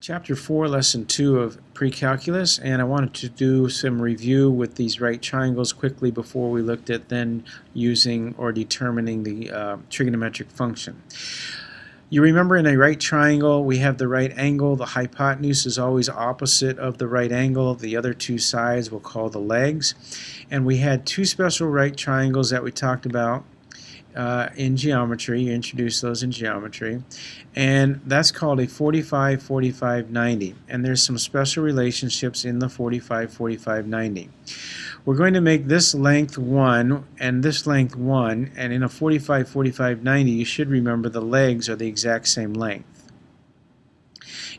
Chapter 4, Lesson 2 of Pre-Calculus, and I wanted to do some review with these right triangles quickly before we looked at then using or determining the trigonometric function. You remember in a right triangle we have the right angle. The hypotenuse is always opposite of the right angle. The other two sides we'll call the legs. And we had two special right triangles that we talked about in geometry. You introduce those in geometry, and that's called a 45, 45, 90, and there's some special relationships in the 45, 45, 90. We're going to make this length 1 and this length 1, and in a 45, 45, 90 you should remember the legs are the exact same length.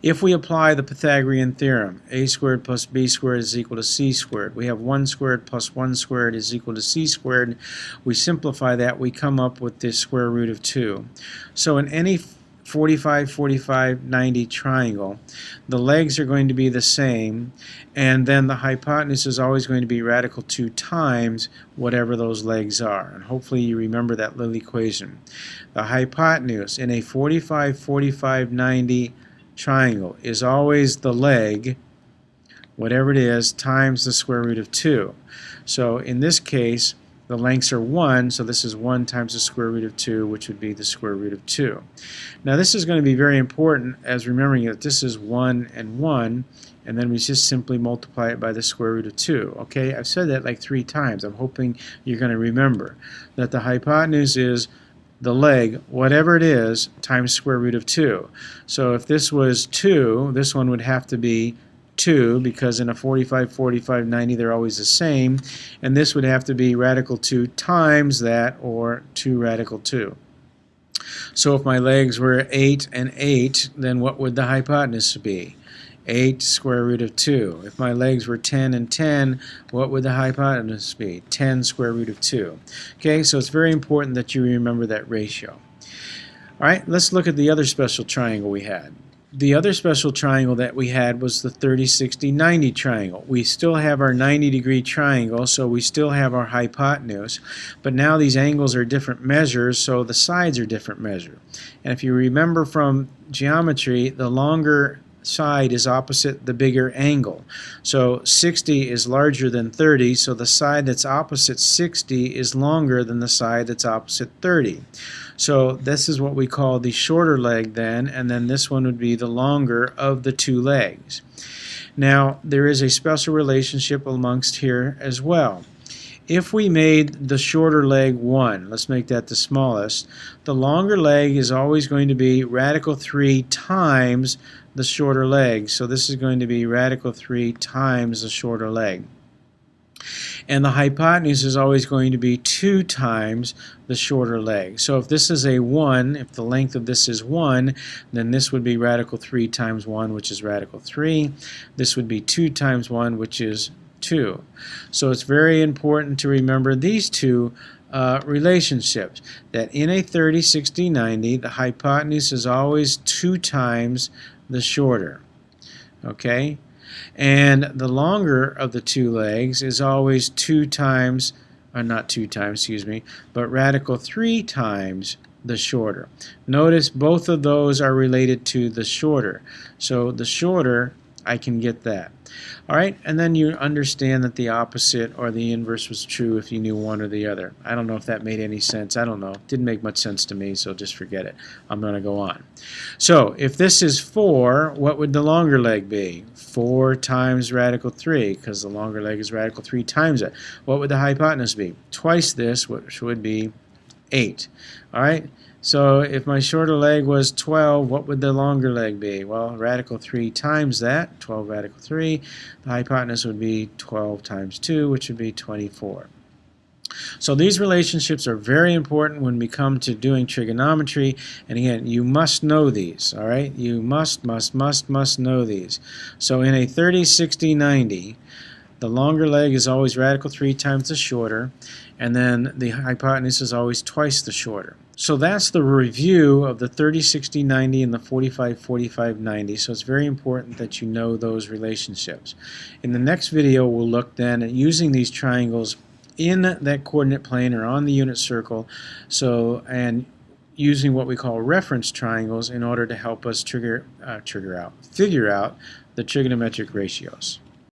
If we apply the Pythagorean theorem, a squared plus b squared is equal to c squared, we have 1 squared plus 1 squared is equal to c squared. We simplify that, we come up with the square root of 2. So in any 45, 45, 90 triangle, the legs are going to be the same, and then the hypotenuse is always going to be radical 2 times whatever those legs are. And hopefully you remember that little equation. The hypotenuse in a 45, 45, 90 triangle is always the leg, whatever it is, times the square root of 2. So in this case the lengths are 1, so this is 1 times the square root of 2, which would be the square root of 2. Now this is going to be very important as remembering that this is 1 and 1, and then we just simply multiply it by the square root of 2. Okay, I've said that like 3 times. I'm hoping you're going to remember that the hypotenuse is the leg, whatever it is, times square root of 2. So if this was 2, this one would have to be 2, because in a 45, 45, 90 they're always the same, and this would have to be radical 2 times that, or 2 radical 2. So if my legs were 8 and 8, then what would the hypotenuse be? 8 square root of 2. If my legs were 10 and 10, what would the hypotenuse be? 10 square root of 2. Okay, so it's very important that you remember that ratio. Alright, let's look at the other special triangle we had. The other special triangle that we had was the 30, 60, 90 triangle. We still have our 90-degree triangle, so we still have our hypotenuse, but now these angles are different measures, so the sides are different measure. And if you remember from geometry, the longer side is opposite the bigger angle. So 60 is larger than 30, so the side that's opposite 60 is longer than the side that's opposite 30. So this is what we call the shorter leg then, and then this one would be the longer of the two legs. Now there is a special relationship amongst here as well. If we made the shorter leg 1, let's make that the smallest, the longer leg is always going to be radical 3 times the shorter leg. So this is going to be radical 3 times the shorter leg. And the hypotenuse is always going to be 2 times the shorter leg. So if this is a 1, if the length of this is 1, then this would be radical 3 times 1, which is radical 3. This would be 2 times 1, which is 2. So it's very important to remember these two relationships, that in a 30, 60, 90 the hypotenuse is always 2 times the shorter. Okay, and the longer of the two legs is always 2 times, or not 2 times, excuse me, but radical 3 times the shorter. Notice both of those are related to the shorter, so the shorter, I can get that. Alright, and then you understand that the opposite or the inverse was true if you knew one or the other. I don't know if that made any sense. I don't know. It didn't make much sense to me, so just forget it. I'm going to go on. So if this is 4, what would the longer leg be? 4 times radical 3, because the longer leg is radical 3 times it. What would the hypotenuse be? Twice this, which would be 8. Alright? So if my shorter leg was 12, what would the longer leg be? Well, radical 3 times that, 12 radical 3, the hypotenuse would be 12 times 2, which would be 24. So these relationships are very important when we come to doing trigonometry, and again, you must know these, all right? You must know these. So in a 30, 60, 90, the longer leg is always radical 3 times the shorter, and then the hypotenuse is always twice the shorter. So that's the review of the 30, 60, 90 and the 45, 45, 90. So it's very important that you know those relationships. In the next video, we'll look then at using these triangles in that coordinate plane or on the unit circle. So, and using what we call reference triangles in order to help us figure out the trigonometric ratios.